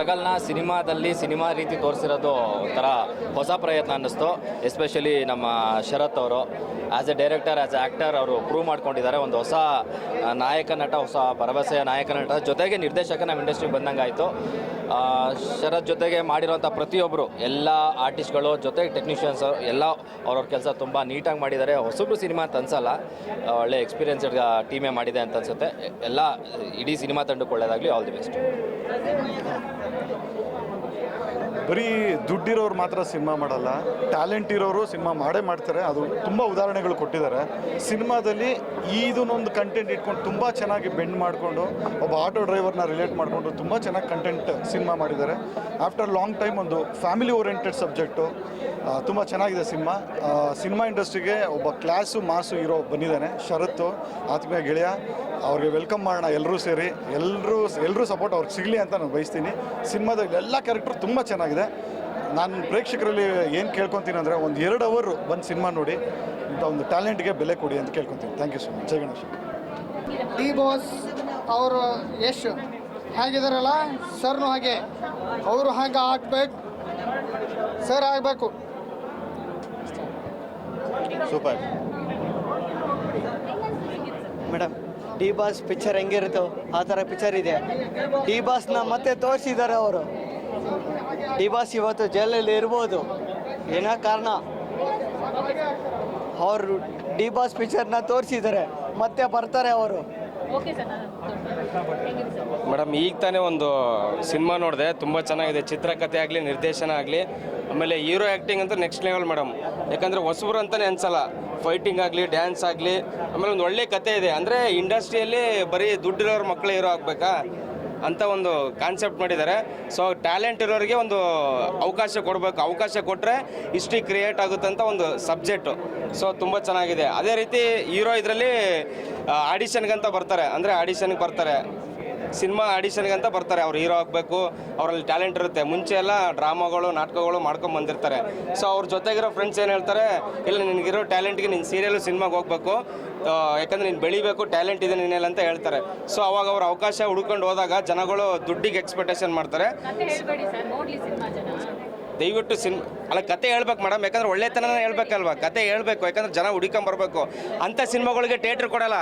ಸ್ಟ್ರಗಲ್ನ cinema ರೀತಿ ತೋರಿಸಿರೋದು ಒಂಥರ ಹೊಸ ಪ್ರಯತ್ನ ಅನ್ನಿಸ್ತು. ಎಸ್ಪೆಷಲಿ ನಮ್ಮ ಶರತ್ ಅವರು as A director, as A actor ಅವರು ಪ್ರೂವ್ ಮಾಡ್ಕೊಂಡಿದ್ದಾರೆ. ಒಂದು ಹೊಸ ನಾಯಕ ನಟ, ಹೊಸ ಭರವಸೆಯ ನಾಯಕ ನಟ, ಜೊತೆಗೆ ನಿರ್ದೇಶಕ ನಮ್ಮ ಇಂಡಸ್ಟ್ರಿಗೆ ಬಂದಂಗೆ ಆಯಿತು. ಶರತ್ ಜೊತೆಗೆ ಮಾಡಿರೋಂಥ ಪ್ರತಿಯೊಬ್ಬರು, ಎಲ್ಲ ಆರ್ಟಿಸ್ಟ್ಗಳು, ಜೊತೆಗೆ ಟೆಕ್ನಿಷಿಯನ್ಸ್ ಎಲ್ಲ ಅವ್ರವ್ರ ಕೆಲಸ ತುಂಬ ನೀಟಾಗಿ ಮಾಡಿದ್ದಾರೆ. ಹೊಸಬ್ರು ಸಿನಿಮಾ ಅಂತ ಅನ್ಸಲ್ಲ, ಒಳ್ಳೆ ಎಕ್ಸ್ಪೀರಿಯನ್ಸ್ಡ್ ಟೀಮೇ ಮಾಡಿದೆ ಅಂತ ಅನ್ಸುತ್ತೆ. ಎಲ್ಲ ಇಡೀ ಸಿನಿಮಾ ತಂಡಕ್ಕೆ ಒಳ್ಳೆಯದಾಗಲಿ. All the best. ಬರೀ ದುಡ್ಡಿರೋರು ಮಾತ್ರ ಸಿನಿಮಾ ಮಾಡಲ್ಲ, ಟ್ಯಾಲೆಂಟ್ ಇರೋರು ಸಿನಿಮಾ ಮಾಡೇ ಮಾಡ್ತಾರೆ. ಅದು ತುಂಬ ಉದಾಹರಣೆಗಳು ಕೊಟ್ಟಿದ್ದಾರೆ ಸಿನಿಮಾದಲ್ಲಿ. ಇದನ್ನೊಂದು ಕಂಟೆಂಟ್ ಇಟ್ಕೊಂಡು ತುಂಬ ಚೆನ್ನಾಗಿ ಬೆಂಡ್ ಮಾಡಿಕೊಂಡು ಒಬ್ಬ ಆಟೋ ಡ್ರೈವರ್ನ ರಿಲೇಟ್ ಮಾಡಿಕೊಂಡು ತುಂಬ ಚೆನ್ನಾಗಿ ಕಂಟೆಂಟ್ ಸಿನಿಮಾ ಮಾಡಿದ್ದಾರೆ. ಆಫ್ಟರ್ ಲಾಂಗ್ ಟೈಮ್ ಒಂದು ಫ್ಯಾಮಿಲಿ ಓರಿಯೆಂಟೆಡ್ ಸಬ್ಜೆಕ್ಟು, ತುಂಬ ಚೆನ್ನಾಗಿದೆ ಸಿನಿಮಾ ಇಂಡಸ್ಟ್ರಿಗೆ ಒಬ್ಬ ಕ್ಲಾಸು ಮಾಸು ಹೀರೋ ಬಂದಿದ್ದಾನೆ ಶರತ್ತು, ಆತ್ಮೀಯ ಗೆಳೆಯ. ಅವ್ರಿಗೆ ವೆಲ್ಕಮ್ ಮಾಡೋಣ ಎಲ್ಲರೂ ಸೇರಿ. ಎಲ್ಲರೂ ಸಪೋರ್ಟ್ ಅವ್ರಿಗೆ ಸಿಗಲಿ ಅಂತ ನಾನು ಬಯಸ್ತೀನಿ. ಸಿನಿಮಾದಲ್ಲಿ ಎಲ್ಲ ಕ್ಯಾರೆಕ್ಟರ್ ತುಂಬ ಚೆನ್ನಾಗಿದೆ. ನಾನು ಪ್ರೇಕ್ಷಕರಲ್ಲಿ ಏನು ಕೇಳ್ಕೊತೀನಿ ಅಂದರೆ ಒಂದು 2 ಅವರ್ ಬಂದು ಸಿನಿಮಾ ನೋಡಿ, ಇಂಥ ಒಂದು ಟ್ಯಾಲೆಂಟ್ಗೆ ಬೆಲೆ ಕೊಡಿ ಅಂತ ಕೇಳ್ಕೊತೀನಿ. Thank you so much. ಜೈ ಗಣೇಶ್. ಡಿ ಬಾಸ್ ಅವರು ಯಶ್ ಹೇಗಿದಾರಲ್ಲ, ಸರ್ನು ಹಾಗೆ ಅವರು ಹಾಗೆ ಆಗಬೇಕು, ಸರ್ ಆಗಬೇಕು. Super madam. D boss picture ಹೆಂಗಿರುತ್ತೋ ಆ ಥರ ಪಿಕ್ಚರ್ ಇದೆ. ಡಿ ಬಾಸ್ನ ಮತ್ತೆ ತೋರಿಸಿದ್ದಾರೆ ಅವರು. ಡಿ ಬಾಸ್ ಇವತ್ತು ಜೈಲಲ್ಲಿ ಇರ್ಬೋದು, ಏನೋ ಕಾರಣ ಅವರು ಡಿ ಬಾಸ್ ಪಿಕ್ಚರ್ನ ತೋರಿಸಿದ್ದಾರೆ, ಮತ್ತೆ ಬರ್ತಾರೆ ಅವರು. ಮೇಡಮ್, ಈಗ ತಾನೇ ಒಂದು ಸಿನಿಮಾ ನೋಡಿದೆ, ತುಂಬ ಚೆನ್ನಾಗಿದೆ. ಚಿತ್ರಕಥೆ ಆಗಲಿ, ನಿರ್ದೇಶನ ಆಗಲಿ, ಆಮೇಲೆ ಹೀರೋ ಆ್ಯಕ್ಟಿಂಗ್ ಅಂತೂ ನೆಕ್ಸ್ಟ್ ಲೆವೆಲ್ ಮೇಡಮ್. ಯಾಕಂದರೆ ಹೊಸಬ್ರು ಅಂತಲೇ ಅನ್ಸಲ್ಲ. ಫೈಟಿಂಗ್ ಆಗಲಿ, ಡ್ಯಾನ್ಸ್ ಆಗಲಿ, ಆಮೇಲೆ ಒಂದು ಒಳ್ಳೆ ಕತೆ ಇದೆ. ಅಂದರೆ ಇಂಡಸ್ಟ್ರಿಯಲ್ಲಿ ಬರೀ ದುಡ್ಡಿರೋರು ಮಕ್ಕಳು ಹೀರೋ ಆಗಬೇಕಾ ಅಂತ ಒಂದು ಕಾನ್ಸೆಪ್ಟ್ ಮಾಡಿದ್ದಾರೆ. ಸೊ ಟ್ಯಾಲೆಂಟ್ ಇರೋರಿಗೆ ಒಂದು ಅವಕಾಶ ಕೊಡಬೇಕು. ಅವಕಾಶ ಕೊಟ್ಟರೆ ಹಿಸ್ಟ್ರಿ ಕ್ರಿಯೇಟ್ ಆಗುತ್ತಂತ ಒಂದು ಸಬ್ಜೆಕ್ಟು. ಸೊ ತುಂಬ ಚೆನ್ನಾಗಿದೆ. ಅದೇ ರೀತಿ ಹೀರೋ ಇದರಲ್ಲಿ ಆಡಿಷನ್ಗಂತ ಬರ್ತಾರೆ, ಅಂದರೆ ಆಡಿಷನ್ಗೆ ಬರ್ತಾರೆ, ಸಿನಿಮಾ ಆಡಿಷನ್ಗಂತ ಬರ್ತಾರೆ. ಅವ್ರು ಹೀರೋ ಆಗಬೇಕು, ಅವರಲ್ಲಿ ಟ್ಯಾಲೆಂಟ್ ಇರುತ್ತೆ. ಮುಂಚೆ ಎಲ್ಲ ಡ್ರಾಮಾಗಳು, ನಾಟಕಗಳು ಮಾಡ್ಕೊಂಡು ಬಂದಿರ್ತಾರೆ. ಸೊ ಅವ್ರ ಜೊತೆಗಿರೋ ಫ್ರೆಂಡ್ಸ್ ಏನು ಹೇಳ್ತಾರೆ, ಇಲ್ಲ ನಿನಗಿರೋ ಟ್ಯಾಲೆಂಟ್ಗೆ ನೀನು ಸೀರಿಯಲು ಸಿನಿಮಾಗೆ ಹೋಗ್ಬೇಕು, ಯಾಕಂದರೆ ನೀನು ಬೆಳಿಬೇಕು, ಟ್ಯಾಲೆಂಟ್ ಇದೆ ನೀನೆಲ್ಲ ಅಂತ ಹೇಳ್ತಾರೆ. ಸೊ ಅವಾಗ ಅವ್ರ ಅವಕಾಶ ಹುಡ್ಕೊಂಡು ಹೋದಾಗ ಜನಗಳು ದುಡ್ಡಿಗೆ ಎಕ್ಸ್ಪೆಕ್ಟೇಷನ್ ಮಾಡ್ತಾರೆ. ದಯವಿಟ್ಟು ಅಲ್ಲ, ಕತೆ ಹೇಳ್ಬೇಕು ಮೇಡಮ್, ಯಾಕಂದ್ರೆ ಒಳ್ಳೆತನ ಹೇಳ್ಬೇಕಲ್ವ, ಕತೆ ಹೇಳ್ಬೇಕು. ಯಾಕಂದ್ರೆ ಜನ ಹುಡುಕೊಂಬರ್ಬೇಕು. ಅಂಥ ಸಿನಿಮಾಗಳಿಗೆ ಥಿಯೇಟ್ರ್ ಕೊಡಲ್ಲ,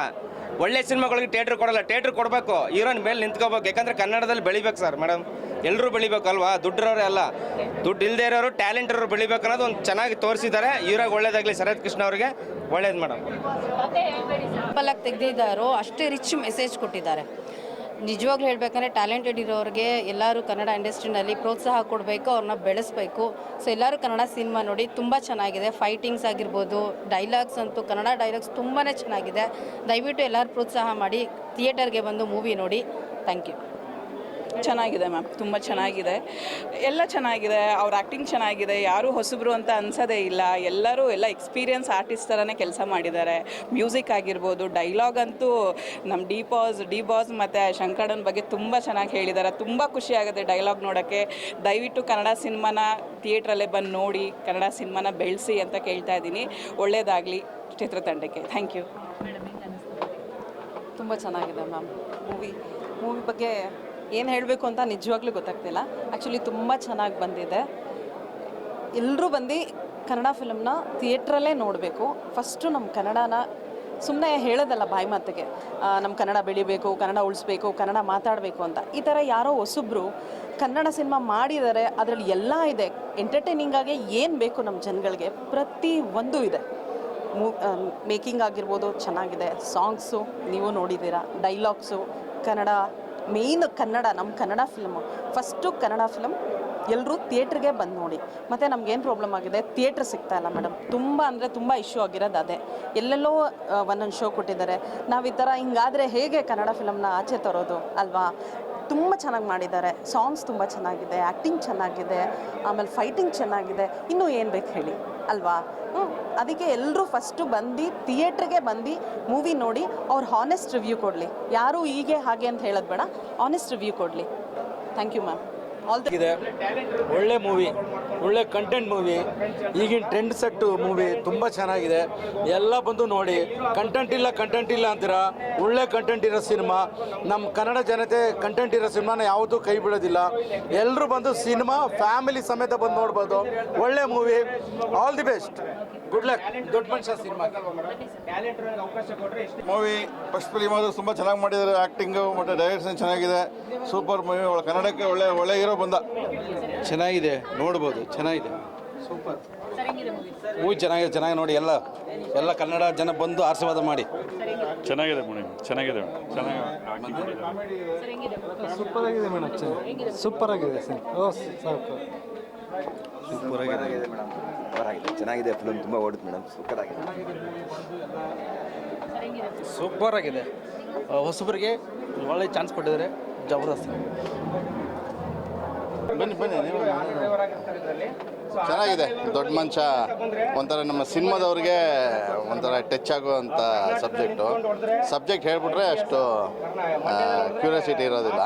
ಒಳ್ಳೆ ಸಿನಿಮಾಗಳಿಗೆ ಥಿಯೇಟ್ರ್ ಕೊಡಲ್ಲ. ಥಿಯೇಟ್ರ್ ಕೊಡಬೇಕು, ಹೀರೋನ್ ಮೇಲೆ ನಿಂತ್ಕೋಬೇಕು. ಯಾಕಂದರೆ ಕನ್ನಡದಲ್ಲಿ ಬೆಳಿಬೇಕು ಸರ್ ಮೇಡಮ್, ಎಲ್ಲರೂ ಬೆಳಿಬೇಕು ಅಲ್ವಾ, ದುಡ್ಡಿರೋರೇ ಅಲ್ಲ, ದುಡ್ಡು ಇಲ್ಲದೆ ಇರೋರು, ಟ್ಯಾಲೆಂಟ್ ಇರೋರು ಬೆಳಿಬೇಕು ಅನ್ನೋದು ಒಂದು ಚೆನ್ನಾಗಿ ತೋರಿಸಿದ್ದಾರೆ. ಹೀರೋಗೆ ಒಳ್ಳೇದಾಗಲಿ, ಶರತ್ ಕೃಷ್ಣ ಅವರಿಗೆ ಒಳ್ಳೇದು ಮೇಡಮ್. ತೆಗೆದಿದ್ದಾರೋ ಅಷ್ಟೇ ರಿಚ್ ಮೆಸೇಜ್ ಕೊಟ್ಟಿದ್ದಾರೆ. ನಿಜವಾಗ್ಲೂ ಹೇಳ್ಬೇಕಂದ್ರೆ ಟ್ಯಾಲೆಂಟೆಡ್ ಇರೋರಿಗೆ ಎಲ್ಲರೂ ಕನ್ನಡ ಇಂಡಸ್ಟ್ರಿನಲ್ಲಿ ಪ್ರೋತ್ಸಾಹ ಕೊಡಬೇಕು, ಅವ್ರನ್ನ ಬೆಳೆಸಬೇಕು. ಸೊ ಎಲ್ಲರೂ ಕನ್ನಡ ಸಿನಿಮಾ ನೋಡಿ, ತುಂಬ ಚೆನ್ನಾಗಿದೆ. ಫೈಟಿಂಗ್ಸ್ ಆಗಿರ್ಬೋದು, ಡೈಲಾಗ್ಸ್ ಅಂತೂ ಕನ್ನಡ ಡೈಲಾಗ್ಸ್ ತುಂಬಾ ಚೆನ್ನಾಗಿದೆ. ದಯವಿಟ್ಟು ಎಲ್ಲರೂ ಪ್ರೋತ್ಸಾಹ ಮಾಡಿ ಥಿಯೇಟರ್ಗೆ ಬಂದು ಮೂವಿ ನೋಡಿ. Thank you. ಚೆನ್ನಾಗಿದೆ ಮ್ಯಾಮ್, ತುಂಬ ಚೆನ್ನಾಗಿದೆ, ಎಲ್ಲ ಚೆನ್ನಾಗಿದೆ. ಅವ್ರ ಆ್ಯಕ್ಟಿಂಗ್ ಚೆನ್ನಾಗಿದೆ, ಯಾರೂ ಹೊಸಬ್ರು ಅಂತ ಅನ್ಸೋದೇ ಇಲ್ಲ. ಎಲ್ಲರೂ ಎಲ್ಲ ಎಕ್ಸ್ಪೀರಿಯನ್ಸ್ ಆರ್ಟಿಸ್ಟ್ ಥರನೇ ಕೆಲಸ ಮಾಡಿದ್ದಾರೆ. ಮ್ಯೂಸಿಕ್ ಆಗಿರ್ಬೋದು, ಡೈಲಾಗ್ ಅಂತೂ ನಮ್ಮ ಡಿ ಬಾಸ್ ಮತ್ತು ಶಂಕರಣ್ಣನ ಬಗ್ಗೆ ತುಂಬ ಚೆನ್ನಾಗಿ ಹೇಳಿದ್ದಾರೆ. ತುಂಬ ಖುಷಿ ಆಗುತ್ತೆ ಡೈಲಾಗ್ ನೋಡೋಕ್ಕೆ. ದಯವಿಟ್ಟು ಕನ್ನಡ ಸಿನಿಮಾನ ಥಿಯೇಟ್ರಲ್ಲೇ ಬಂದು ನೋಡಿ, ಕನ್ನಡ ಸಿನಿಮಾನ ಬೆಳೆಸಿ ಅಂತ ಕೇಳ್ತಾ ಇದ್ದೀನಿ. ಒಳ್ಳೆಯದಾಗಲಿ ಚಿತ್ರತಂಡಕ್ಕೆ. Thank you. ತುಂಬ ಚೆನ್ನಾಗಿದೆ ಮ್ಯಾಮ್. ಮೂವಿ ಬಗ್ಗೆ ಏನು ಹೇಳಬೇಕು ಅಂತ ನಿಜವಾಗ್ಲೂ ಗೊತ್ತಾಗ್ತಿಲ್ಲ. ಆ್ಯಕ್ಚುಲಿ ತುಂಬ ಚೆನ್ನಾಗಿ ಬಂದಿದೆ. ಎಲ್ಲರೂ ಬಂದು ಕನ್ನಡ ಫಿಲಮ್ನ ಥಿಯೇಟ್ರಲ್ಲೇ ನೋಡಬೇಕು. ಫಸ್ಟು ನಮ್ಮ ಕನ್ನಡನ ಸುಮ್ಮನೆ ಹೇಳೋದಲ್ಲ ಬಾಯಿ ಮಾತಿಗೆ, ನಮ್ಮ ಕನ್ನಡ ಬೆಳಿಬೇಕು, ಕನ್ನಡ ಉಳಿಸ್ಬೇಕು, ಕನ್ನಡ ಮಾತಾಡಬೇಕು ಅಂತ. ಈ ಥರ ಯಾರೋ ಹೊಸಬ್ರು ಕನ್ನಡ ಸಿನಿಮಾ ಮಾಡಿದ್ದಾರೆ, ಅದರಲ್ಲಿ ಎಲ್ಲ ಇದೆ. ಎಂಟರ್ಟೈನಿಂಗಾಗಿ ಏನು ಬೇಕು ನಮ್ಮ ಜನಗಳಿಗೆ ಪ್ರತಿ ಒಂದು ಇದೆ. ಮೇಕಿಂಗ್ ಆಗಿರ್ಬೋದು ಚೆನ್ನಾಗಿದೆ, ಸಾಂಗ್ಸು ನೀವು ನೋಡಿದ್ದೀರಾ, ಡೈಲಾಗ್ಸು, ಕನ್ನಡ ಮೇಯ್ನ್ ಕನ್ನಡ, ನಮ್ಮ Kannada film. First Kannada film ಎಲ್ಲರೂ ಥಿಯೇಟ್ರಿಗೆ ಬಂದು ನೋಡಿ. ಮತ್ತು ನಮಗೇನು ಪ್ರಾಬ್ಲಮ್ ಆಗಿದೆ, ಥಿಯೇಟ್ರ್ ಸಿಗ್ತಾಯಿಲ್ಲ ಮೇಡಮ್. ತುಂಬ ಅಂದರೆ ತುಂಬ ಇಶ್ಯೂ ಆಗಿರೋದು ಅದೇ. ಎಲ್ಲೆಲ್ಲೋ ಒಂದೊಂದು ಶೋ ಕೊಟ್ಟಿದ್ದಾರೆ. ನಾವು ಈ ಥರ ಹಿಂಗಾದರೆ ಹೇಗೆ ಕನ್ನಡ ಫಿಲಮ್ನ ಆಚೆ ತರೋದು ಅಲ್ವಾ? ತುಂಬ ಚೆನ್ನಾಗಿ ಮಾಡಿದ್ದಾರೆ. ಸಾಂಗ್ಸ್ ತುಂಬ ಚೆನ್ನಾಗಿದೆ, ಆ್ಯಕ್ಟಿಂಗ್ ಚೆನ್ನಾಗಿದೆ, ಆಮೇಲೆ ಫೈಟಿಂಗ್ ಚೆನ್ನಾಗಿದೆ. ಇನ್ನೂ ಏನು ಬೇಕು ಹೇಳಿ ಅಲ್ವಾ? ಅದಕ್ಕೆ ಎಲ್ಲರೂ ಫಸ್ಟು ಬಂದು ಥಿಯೇಟ್ರಿಗೆ ಬಂದು ಮೂವಿ ನೋಡಿ ಅವ್ರು ಹಾನೆಸ್ಟ್ ರಿವ್ಯೂ ಕೊಡಲಿ. ಯಾರೂ ಹೀಗೆ ಹಾಗೆ ಅಂತ ಹೇಳೋದು ಬೇಡ, ಆನೆಸ್ಟ್ ರಿವ್ಯೂ ಕೊಡಲಿ. Thank you ma'am. ಇದೆ. ಒಳ್ಳೆ ಮೂವಿ, ಒಳ್ಳೆ ಕಂಟೆಂಟ್ ಮೂವಿ, ಈಗಿನ ಟ್ರೆಂಡ್ ಸೆಟ್ ಮೂವಿ ತುಂಬ ಚೆನ್ನಾಗಿದೆ. ಎಲ್ಲ ಬಂದು ನೋಡಿ. ಕಂಟೆಂಟ್ ಇಲ್ಲ ಅಂತೀರಾ, ಒಳ್ಳೆ ಕಂಟೆಂಟ್ ಇರೋ ಸಿನಿಮಾ. ನಮ್ಮ ಕನ್ನಡ ಜನತೆ ಕಂಟೆಂಟ್ ಇರೋ ಸಿನಿಮಾನ ಯಾವತ್ತೂ ಕೈ ಬಿಡೋದಿಲ್ಲ. ಎಲ್ಲರೂ ಬಂದು ಸಿನಿಮಾ ಫ್ಯಾಮಿಲಿ ಸಮೇತ ಬಂದು ನೋಡ್ಬೋದು. ಒಳ್ಳೆ movie, all the best, good luck. ದೊಡ್ಡ ಮನುಷ್ಯ ಸಿನಿಮಾ ಮೂವಿ ಫಸ್ಟ್ ಫಿಲಿಮ್ ಅದು ತುಂಬ ಚೆನ್ನಾಗಿ ಮಾಡಿದ್ದಾರೆ. ಆ್ಯಕ್ಟಿಂಗು ಮತ್ತು ಡೈರೆಕ್ಷನ್ ಚೆನ್ನಾಗಿದೆ. Super movie. ಕನ್ನಡಕ್ಕೆ ಒಳ್ಳೆ ಹೀರೋ ಬಂದ. ಚೆನ್ನಾಗಿದೆ, ನೋಡ್ಬೋದು. ಚೆನ್ನಾಗಿದೆ, ಸೂಪರ್ ಮೂವಿ. ಚೆನ್ನಾಗಿ ನೋಡಿ. ಎಲ್ಲ ಕನ್ನಡ ಜನ ಬಂದು ಆಶೀರ್ವಾದ ಮಾಡಿ. ಚೆನ್ನಾಗಿದೆ ಮೂವಿ, ಚೆನ್ನಾಗಿದೆ. ಸೂಪರ್ ಆಗಿದೆ ಮೇಡಮ್, ಸೂಪರ್ ಆಗಿದೆ ಸರ್. ಸೂಪರ್ ಆಗಿದೆ ಮೇಡಮ್, ಚೆನ್ನಾಗಿದೆ ಫಿಲ್ಮ್, ತುಂಬ ಓಡುತ್ತೆ ಮೇಡಮ್, ಸೂಪರ್ ಆಗಿದೆ. ಸೂಪರ್ ಆಗಿದೆ. ಹೊಸಬರಿಗೆ ಒಳ್ಳೆ ಚಾನ್ಸ್ ಕೊಟ್ಟಿದ್ದಾರೆ, ಜಬರ್ದಸ್ತ್. ಬನ್ನಿ ಚೆನ್ನಾಗಿದೆ. ದೊಡ್ಡ ಮನುಷ್ಯ ಒಂಥರ ನಮ್ಮ ಸಿನಿಮಾದವ್ರಿಗೆ ಒಂಥರ ಟಚ್ ಆಗುವಂಥ ಸಬ್ಜೆಕ್ಟ್ ಹೇಳ್ಬಿಟ್ರೆ ಅಷ್ಟು ಕ್ಯೂರಿಯಾಸಿಟಿ ಇರೋದಿಲ್ಲ.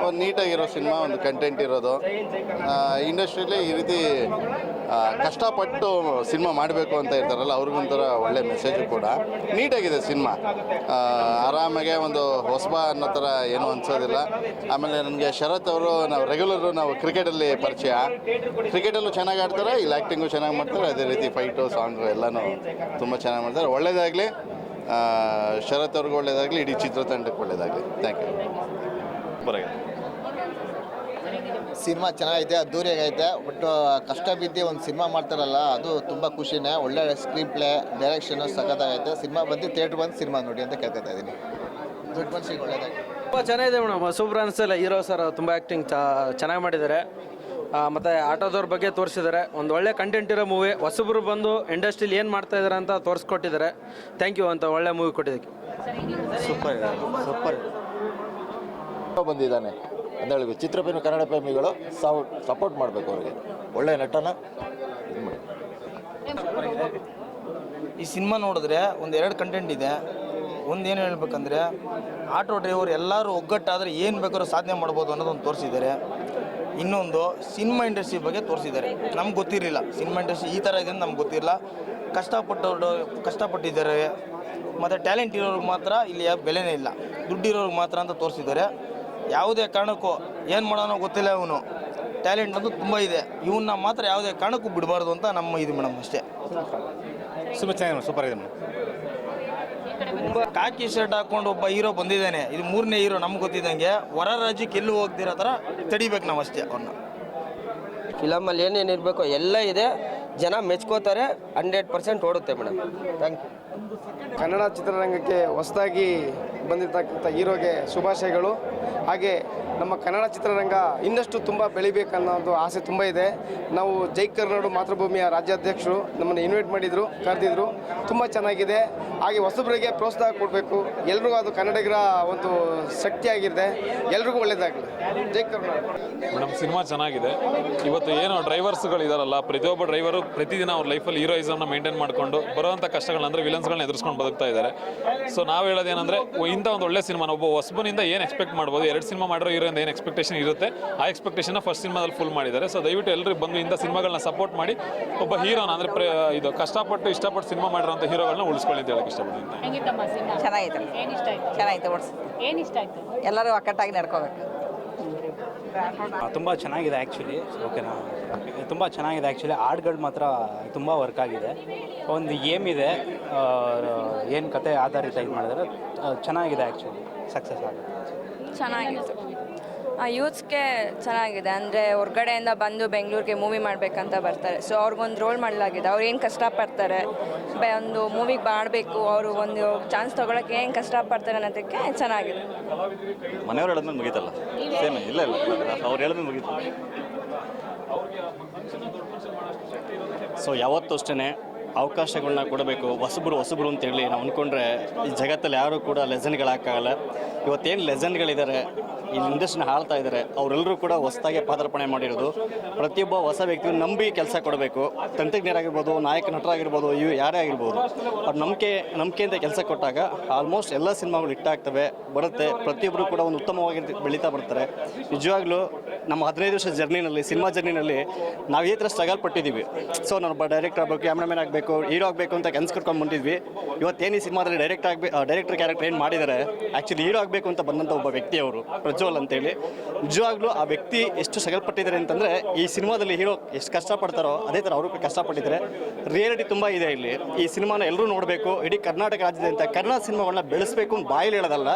ಒಂದು ನೀಟಾಗಿರೋ ಸಿನಿಮಾ, ಒಂದು ಕಂಟೆಂಟ್ ಇರೋದು. ಇಂಡಸ್ಟ್ರಿಯಲ್ಲಿ ಈ ರೀತಿ ಕಷ್ಟಪಟ್ಟು ಸಿನಿಮಾ ಮಾಡಬೇಕು ಅಂತ ಇರ್ತಾರಲ್ಲ, ಅವ್ರಿಗೊಂಥರ ಒಳ್ಳೆ ಮೆಸೇಜು ಕೂಡ. ನೀಟಾಗಿದೆ ಸಿನಿಮಾ, ಆರಾಮಾಗೆ ಒಂದು ಹೊಸಬ ಅನ್ನೋ ಥರ ಏನೂ ಅನ್ಸೋದಿಲ್ಲ. ಆಮೇಲೆ ನನಗೆ ಶರತ್ ಅವರು ನಾವು ಕ್ರಿಕೆಟಲ್ಲಿ ಪರಿಚಯ. ಕ್ರಿಕೆಟಲ್ಲೂ ಚೆನ್ನಾಗಿ ಆಡ್ತಾರೆ, ಇಲ್ಲಿ ಆ್ಯಕ್ಟಿಂಗು ಚೆನ್ನಾಗಿ ಮಾಡ್ತಾರೆ. ಅದೇ ರೀತಿ ಫೈಟು, ಸಾಂಗು ಎಲ್ಲನೂ ತುಂಬ ಚೆನ್ನಾಗಿ ಮಾಡ್ತಾರೆ. ಒಳ್ಳೆಯದಾಗಲಿ ಶರತ್ ಅವ್ರಿಗೂ, ಒಳ್ಳೆಯದಾಗಲಿ ಇಡೀ ಚಿತ್ರತಂಡಕ್ಕೆ ಒಳ್ಳೆಯದಾಗಲಿ. Thank you. ಬರಾಗ ಸಿನಿಮಾ ಚೆನ್ನಾಗೈತೆ, ಅದ್ದೂರಿಯಾಗೈತೆ. ಬಟ್ ಕಷ್ಟ ಬಿದ್ದು ಒಂದು ಸಿನಿಮಾ ಮಾಡ್ತಾರಲ್ಲ, ಅದು ತುಂಬ ಖುಷಿನೇ. ಒಳ್ಳೆ ಸ್ಕ್ರೀನ್ ಪ್ಲೇ, ಡೈರೆಕ್ಷನು ಸಖತ್ತಾಗೈತೆ. ಸಿನಿಮಾ ಬಂದು ಥಿಯೇಟ್ರ್ ಬಂದು ಸಿನಿಮಾ ನೋಡಿ ಅಂತ ಕೇಳ್ಕೊತಾ ಇದ್ದೀನಿ. ದೊಡ್ಡ ಮನುಷ್ಯಗೆ ಒಳ್ಳೆಯದಾಗಿ ತುಂಬ ಚೆನ್ನಾಗಿದೆ ಮೇಡಮ್. ಸೂಪರ್ ಅನಿಸಲ್ಲ. ಹೀರೋ ಸರ್ ತುಂಬ ಆ್ಯಕ್ಟಿಂಗ್ ಚೆನ್ನಾಗಿ ಮಾಡಿದ್ದಾರೆ. ಮತ್ತು ಆಟೋದವ್ರ ಬಗ್ಗೆ ತೋರಿಸಿದ್ದಾರೆ. ಒಂದು ಒಳ್ಳೆ ಕಂಟೆಂಟ್ ಇರೋ ಮೂವಿ. ಹೊಸಬ್ರು ಬಂದು ಇಂಡಸ್ಟ್ರಿಲಿ ಏನು ಮಾಡ್ತಾ ಇದ್ದಾರೆ ಅಂತ ತೋರಿಸ್ಕೊಟ್ಟಿದ್ದಾರೆ. ಥ್ಯಾಂಕ್ ಯು ಅಂತ ಒಳ್ಳೆ ಮೂವಿ ಕೊಟ್ಟಿದ್ದಕ್ಕೆ. ಸೂಪರ್ ಬಂದಿದ್ದಾನೆ ಅಂತ ಹೇಳಿ ಚಿತ್ರಪ್ರೇಮಿ ಕನ್ನಡ ಪ್ರೇಮಿಗಳು ಸಪೋರ್ಟ್ ಮಾಡಬೇಕು ಅವ್ರಿಗೆ. ಒಳ್ಳೆ ನಟನ ಇದು ಮಾಡಿ. ಈ ಸಿನಿಮಾ ನೋಡಿದ್ರೆ ಎರಡು ಕಂಟೆಂಟ್ ಇದೆ. ಒಂದೇನು ಹೇಳ್ಬೇಕಂದ್ರೆ, ಆಟೋ ಡ್ರೈವರ್ ಎಲ್ಲರೂ ಒಗ್ಗಟ್ಟಾದರೆ ಏನು ಬೇಕಾದ್ರೂ ಸಾಧನೆ ಮಾಡ್ಬೋದು ಅನ್ನೋದೊಂದು ತೋರಿಸಿದ್ದಾರೆ. ಇನ್ನೊಂದು ಸಿನಿಮಾ ಇಂಡಸ್ಟ್ರಿ ಬಗ್ಗೆ ತೋರಿಸಿದ್ದಾರೆ. ನಮ್ಗೆ ಗೊತ್ತಿರಲಿಲ್ಲ ಸಿನಿಮಾ ಇಂಡಸ್ಟ್ರಿ ಈ ಥರ ಇದೆ ಅಂತ ನಮ್ಗೆ ಗೊತ್ತಿರಲಿಲ್ಲ. ಕಷ್ಟಪಟ್ಟಿದ್ದಾರೆ. ಮತ್ತು ಟ್ಯಾಲೆಂಟ್ ಇರೋರಿಗೆ ಮಾತ್ರ ಇಲ್ಲಿ ಬೆಲೆನೇ ಇಲ್ಲ, ದುಡ್ಡಿರೋರಿಗೆ ಮಾತ್ರ ಅಂತ ತೋರಿಸಿದ್ದಾರೆ. ಯಾವುದೇ ಕಾರಣಕ್ಕೂ ಏನು ಮಾಡೋನೋ ಗೊತ್ತಿಲ್ಲ, ಇವನು ಟ್ಯಾಲೆಂಟ್ ಅಂತೂ ತುಂಬ ಇದೆ. ಇವನ್ನ ಮಾತ್ರ ಯಾವುದೇ ಕಾರಣಕ್ಕೂ ಬಿಡಬಾರ್ದು ಅಂತ ನಮ್ಮ ಇದು ಮೇಡಮ್, ಅಷ್ಟೇ. ಸೂಪರ್ ಆಗಿದೆ ಮೇಡಮ್. ತುಂಬ ಕಾಕಿ ಶರ್ಟ್ ಹಾಕ್ಕೊಂಡು ಒಬ್ಬ ಹೀರೋ ಬಂದಿದ್ದಾನೆ. ಇದು 3ನೇ ಹೀರೋ ನಮ್ಗೆ ಗೊತ್ತಿದ್ದಂಗೆ. ಹೊರ ರಾಜ್ಯಕ್ಕೆ ಎಲ್ಲೂ ಹೋಗ್ದಿರೋ ಥರ ತಡಿಬೇಕು ನಾವು, ಅಷ್ಟೇ ಅವ್ರನ್ನ. ಫಿಲಮಲ್ಲಿ ಏನೇನು ಇರಬೇಕು ಎಲ್ಲ ಇದೆ. ಜನ ಮೆಚ್ಕೋತಾರೆ. 100% ಓಡುತ್ತೆ ಮೇಡಮ್. Thank you. ಕನ್ನಡ ಚಿತ್ರರಂಗಕ್ಕೆ ಹೊಸದಾಗಿ ಬಂದಿರತಕ್ಕಂಥ ಹೀರೋಗೆ ಶುಭಾಶಯಗಳು. ಹಾಗೆ ನಮ್ಮ ಕನ್ನಡ ಚಿತ್ರರಂಗ ಇನ್ನಷ್ಟು ತುಂಬ ಬೆಳಿಬೇಕನ್ನೋದು ಆಸೆ ತುಂಬ ಇದೆ. ನಾವು ಜೈ ಕರ್ನಾಡು ಮಾತೃಭೂಮಿಯ ರಾಜ್ಯಾಧ್ಯಕ್ಷರು ನಮ್ಮನ್ನು ಇನ್ವೈಟ್ ಮಾಡಿದರು, ಕರೆದಿದ್ರು. ತುಂಬ ಚೆನ್ನಾಗಿದೆ. ಹಾಗೆ ಹೊಸಬರಿಗೆ ಪ್ರೋತ್ಸಾಹ ಕೊಡಬೇಕು. ಎಲ್ರಿಗೂ ಅದು ಕನ್ನಡಿಗರ ಒಂದು ಶಕ್ತಿಯಾಗಿದೆ. ಎಲ್ರಿಗೂ ಒಳ್ಳೆಯದಾಗಲಿ. ಜೈ ಕರ್ನಾಡು. ಮೇಡಮ್, ಸಿನಿಮಾ ಚೆನ್ನಾಗಿದೆ. ಇವತ್ತು ಏನು ಡ್ರೈವರ್ಸ್ಗಳಿದಾರಲ್ಲ, ಪ್ರತಿಯೊಬ್ಬ ಡ್ರೈವರು ಪ್ರತಿದಿನ ಅವ್ರ ಲೈಫಲ್ಲಿ ಹೀರೋಯಿಸಮ್ನ ಮೇಂಟೈನ್ ಮಾಡಿಕೊಂಡು ಬರುವಂಥ ಕಷ್ಟಗಳಂದರೆ ವಿಲನ್ಸ್ಗಳನ್ನ ಎದುರಿಸ್ಕೊಂಡು ಬದುಕ್ತಾ ಇದ್ದಾರೆ. ಸೊ ನಾವು ಹೇಳೋದೇನೆಂದರೆ, ಇಂಥ ಒಂದು ಒಳ್ಳೆ ಸಿನಿಮಾನ ಒಬ್ಬ ಹೊಸಬನಿಂದ ಏನು ಎಕ್ಸ್ಪೆಕ್ಟ್ ಮಾಡ್ಬೋದು, 2 ಸಿನಿಮಾ ಮಾಡಿರೋ ಹೀರೋಯಿಂದ ಏನು ಎಕ್ಸ್ಪೆಕ್ಟೇಷನ್ ಇರುತ್ತೆ, ಆ ಎಕ್ಸ್ಪೆಕ್ಟೇಷನ್ನ ಫಸ್ಟ್ ಸಿನಿಮಾದಲ್ಲಿ ಫುಲ್ ಮಾಡಿದ್ದಾರೆ. ಸೊ ದಯವಿಟ್ಟು ಎಲ್ಲರೂ ಬಂದು ಇಂಥ ಸಿನಿಮಾಗಳನ್ನ ಸಪೋರ್ಟ್ ಮಾಡಿ ಒಬ್ಬ ಹೀರೋನ ಅಂದರೆ ಇದು ಕಷ್ಟಪಟ್ಟು ಇಷ್ಟಪಟ್ಟು ಸಿನಿಮಾ ಮಾಡಿರೋಂಥ ಹೀರೋಗಳನ್ನ ಉಳಿಸ್ಕೊಳ್ಳಿ ಅಂತ ಹೇಳಕ್ಕೆ ಇಷ್ಟಪಡ್ತೀನಿ. ಚೆನ್ನಾಗಿತ್ತು. ಎಲ್ಲರೂ ಒಕ್ಕಟ್ಟಾಗಿ ನಡ್ಕೋಬೇಕು. ತುಂಬ ಚೆನ್ನಾಗಿದೆ ಆ್ಯಕ್ಚುಲಿ. ಓಕೆನಾ, ತುಂಬ ಚೆನ್ನಾಗಿದೆ ಆ್ಯಕ್ಚುಲಿ. ಹಾಡುಗಳು ಮಾತ್ರ ತುಂಬ ವರ್ಕ್ ಆಗಿದೆ. ಒಂದು ಏಮ್ ಇದೆ, ಏನು ಕತೆ ಆಧಾರಿತ ಇದು ಮಾಡಿದರೆ ಚೆನ್ನಾಗಿದೆ ಆ್ಯಕ್ಚುಲಿ. ಸಕ್ಸಸ್ ಆಗುತ್ತೆ. ಚೆನ್ನಾಗಿತ್ತು. ಯೂತ್ಸ್ಗೆ ಚೆನ್ನಾಗಿದೆ. ಅಂದರೆ ಹೊರ್ಗಡೆಯಿಂದ ಬಂದು ಬೆಂಗಳೂರಿಗೆ ಮೂವಿ ಮಾಡಬೇಕಂತ ಬರ್ತಾರೆ. ಸೊ ಅವ್ರಿಗೊಂದು ರೋಲ್ ಮಾಡಲಾಗಿದೆ. ಅವ್ರು ಏನು ಕಷ್ಟಪಡ್ತಾರೆ, ಒಂದು ಮೂವಿಗೆ ಮಾಡಬೇಕು, ಅವರು ಒಂದು ಚಾನ್ಸ್ ತೊಗೊಳಕ್ಕೆ ಏನು ಕಷ್ಟಪಡ್ತಾರೆ ಅನ್ನೋದಕ್ಕೆ ಚೆನ್ನಾಗಿದೆ. ಮನೆಯವ್ರು ಹೇಳಿದ್ಮೇಲೆ ಮುಗೀತಲ್ಲ, ಸೇಮ್. ಇಲ್ಲ ಅವ್ರು ಹೇಳಿದ್ಮೇಲೆ ಮುಗೀತು. ಸೊ ಯಾವತ್ತೂ ಅಷ್ಟೇ ಅವಕಾಶಗಳನ್ನ ಕೊಡಬೇಕು. ಹೊಸಬ್ರು ಅಂತೇಳಿ ನಾವು ಅಂದ್ಕೊಂಡ್ರೆ ಈ ಜಗತ್ತಲ್ಲಿ ಯಾರೂ ಕೂಡ ಲೆಜೆಂಡ್ಗಳಾಗಲ್ಲ. ಇವತ್ತೇನು ಲೆಜೆಂಡ್ಗಳಿದ್ದಾರೆ, ಈ ಇಂಡಸ್ಟ್ರಿನ ಆಳ್ತಾ ಇದ್ದಾರೆ, ಅವರೆಲ್ಲರೂ ಕೂಡ ಹೊಸದಾಗಿ ಪಾದಾರ್ಪಣೆ ಮಾಡಿರೋದು. ಪ್ರತಿಯೊಬ್ಬ ಹೊಸ ವ್ಯಕ್ತಿಗೂ ನಂಬಿ ಕೆಲಸ ಕೊಡಬೇಕು. ತಂತ್ರಜ್ಞರಾಗಿರ್ಬೋದು, ನಾಯಕ ನಟರಾಗಿರ್ಬೋದು, ಇವು ಯಾರೇ ಆಗಿರ್ಬೋದು, ಅವ್ರು ನಂಬಿಕೆಯಿಂದ ಕೆಲಸ ಕೊಟ್ಟಾಗ ಆಲ್ಮೋಸ್ಟ್ ಎಲ್ಲ ಸಿನಿಮಾಗಳು ಹಿಟ್ಟಾಗ್ತವೆ, ಬರುತ್ತೆ. ಪ್ರತಿಯೊಬ್ಬರು ಕೂಡ ಒಂದು ಉತ್ತಮವಾಗಿ ಬೆಳೀತಾ ಬರ್ತಾರೆ. ನಿಜವಾಗ್ಲೂ ನಮ್ಮ 15 ವರ್ಷದ ಜರ್ನಿನಲ್ಲಿ ಸಿನಿಮಾ ಜರ್ನಿನಲ್ಲಿ ನಾವು ಈ ಥರ ಸ್ಟ್ರಗಲ್ ಪಟ್ಟಿದ್ದೀವಿ. ಸೊ ನಾನೊಬ್ಬ ಡೈರೆಕ್ಟರ್ ಆಗಬೇಕು, ಕ್ಯಾಮ್ರಾಮನ್ ಆಗಬೇಕು, ಹೀರೋ ಆಗಬೇಕು ಅಂತ ಕನಸು ಕಟ್ಕೊಂಡು ಬಂದಿದ್ವಿ. ಇವತ್ತೇನು ಈ ಸಿನಿಮಾದಲ್ಲಿ ಡೈರೆಕ್ಟರ್ ಕ್ಯಾರೆಕ್ಟರ್ ಏನು ಮಾಡಿದ್ದಾರೆ, ಆ್ಯಕ್ಚುಲಿ ಹೀರೋ ಆಗಬೇಕು ಅಂತ ಬಂದಂಥ ಒಬ್ಬ ವ್ಯಕ್ತಿ ಅವರು ಪ್ರಜ್ವಲ್ ಅಂತೇಳಿ. ನಿಜವಾಗ್ಲೂ ಆ ವ್ಯಕ್ತಿ ಎಷ್ಟು ಸ್ಟ್ರಗಲ್ ಪಟ್ಟಿದ್ದಾರೆ ಅಂತಂದರೆ ಈ ಸಿನಿಮಾದಲ್ಲಿ ಹೀರೋ ಎಷ್ಟು ಕಷ್ಟಪಡ್ತಾರೋ ಅದೇ ಥರ ಅವರು ಕಷ್ಟಪಟ್ಟಿದ್ದಾರೆ. ರಿಯಾಲಿಟಿ ತುಂಬ ಇದೆ ಇಲ್ಲಿ. ಈ ಸಿನಿಮಾನ ಎಲ್ಲರೂ ನೋಡಬೇಕು. ಇಡೀ ಕರ್ನಾಟಕ ರಾಜ್ಯದಿಂದ ಕನ್ನಡ ಸಿನಿಮಾಗಳನ್ನ ಬೆಳೆಸಬೇಕು ಅಂತ ಬಾಯಲ್ಲಿ ಹೇಳೋದಲ್ಲ,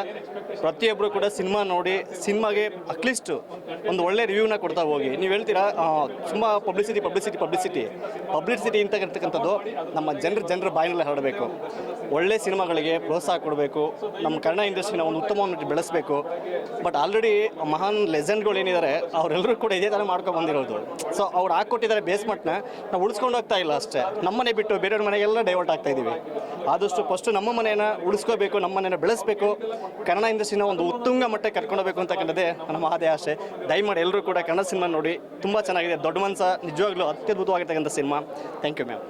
ಪ್ರತಿಯೊಬ್ಬರು ಕೂಡ ಸಿನಿಮಾ ನೋಡಿ ಸಿನಿಮಾಗೆ ಅಟ್ಲೀಸ್ಟ್ ಒಂದು ಒಳ್ಳೆ ರಿವ್ಯೂನ ಕೊಡ್ತಾ ಹೋಗಿ. ನೀವು ಹೇಳ್ತೀರಾ ತುಂಬ ಪಬ್ಲಿಸಿಟಿ ಅಂತ ಇರ್ತಕ್ಕಂಥದ್ದು ನಮ್ಮ ಜನರ ಬಾಯಿನಲ್ಲಿ ಹರಡಬೇಕು. ಒಳ್ಳೆ ಸಿನಿಮಾಗಳಿಗೆ ಪ್ರೋತ್ಸಾಹ ಕೊಡಬೇಕು. ನಮ್ಮ ಕನ್ನಡ ಇಂಡಸ್ಟ್ರಿನ ಒಂದು ಉತ್ತಮವನ್ನು ಬೆಳೆಸಬೇಕು. ಬಟ್ ಆಲ್ರೆಡಿ ಮಹಾನ್ ಲೆಜೆಂಡ್ಗಳು ಏನಿದ್ದಾರೆ ಅವರೆಲ್ಲರೂ ಕೂಡ ಇದೇ ಥರ ಮಾಡ್ಕೊಂಡು ಬಂದಿರೋದು. ಸೊ ಅವ್ರು ಹಾಕ್ಕೊಟ್ಟಿದ್ದಾರೆ ಬೇಸ್ಮೆಂಟ್ನ, ನಾವು ಉಳಿಸ್ಕೊಂಡು ಹೋಗ್ತಾ ಇಲ್ಲ ಅಷ್ಟೇ. ನಮ್ಮನೆ ಬಿಟ್ಟು ಬೇರೆಯವ್ರ ಮನೆಗೆಲ್ಲ ಡೈವರ್ಟ್ ಆಗ್ತಾ ಇದ್ದೀವಿ. ಆದಷ್ಟು ಫಸ್ಟು ನಮ್ಮ ಮನೆಯನ್ನು ಉಳಿಸ್ಕೋಬೇಕು, ನಮ್ಮ ಮನೆಯನ್ನು ಬೆಳೆಸಬೇಕು, ಕನ್ನಡ ಇಂಡಸ್ಟ್ರಿನ ಒಂದು ಉತ್ತುಂಗ ಮಟ್ಟಕ್ಕೆ ಕರ್ಕೊಂಡೋಗ್ಬೇಕು ಅಂತಕ್ಕಂಥದ್ದೇ ನಮ್ಮ ಆಸೆ. ದಯಮಾಡಿ ಎಲ್ಲರೂ ಕೂಡ ಕನ್ನಡ ಸಿನಿಮಾ ನೋಡಿ. ತುಂಬ ಚೆನ್ನಾಗಿದೆ. ದೊಡ್ಡ ಮನಸ ನಿಜವಾಗ್ಲೂ ಅತ್ಯದ್ಭುತವಾಗಿರ್ತಕ್ಕಂಥ ಸಿನಿಮಾ. Thank you ma'am.